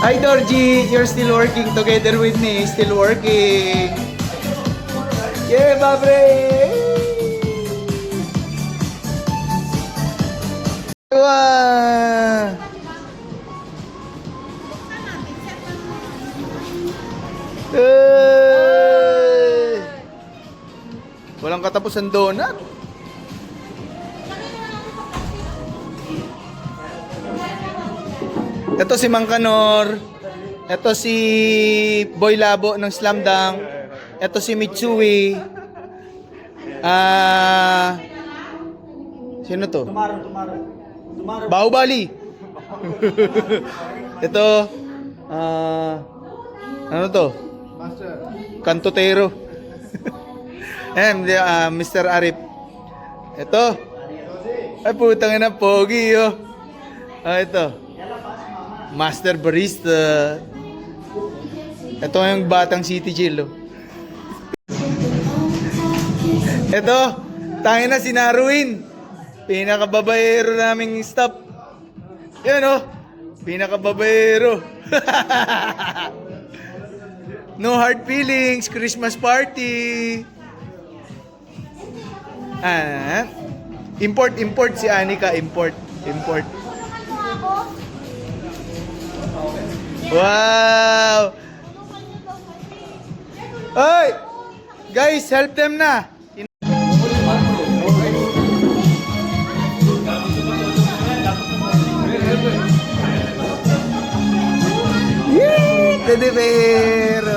Hi Dorji, you're still working together with me. Still working. Yeah, babre! Wow! Hey! Walang katapusan donut. Ito si Mang Kanor. Ito si Boy Labo ng Slam Dunk. Ito si Mitsui. Sino to? Bahubali. Ito ano to? Kantotero. Mr. Arif. Ito. Ay putang ina pogi oh. Ito. Master Barista. Ito yung Batang City Jill. Ito, tangin na si Naruin. Pinakababayero naming staff. Yan oh. Pinakababayero. No hard feelings. Christmas party. Import si Anika. Import. Wow! Hoy! Guys, help them na! Yay! Teddy bear!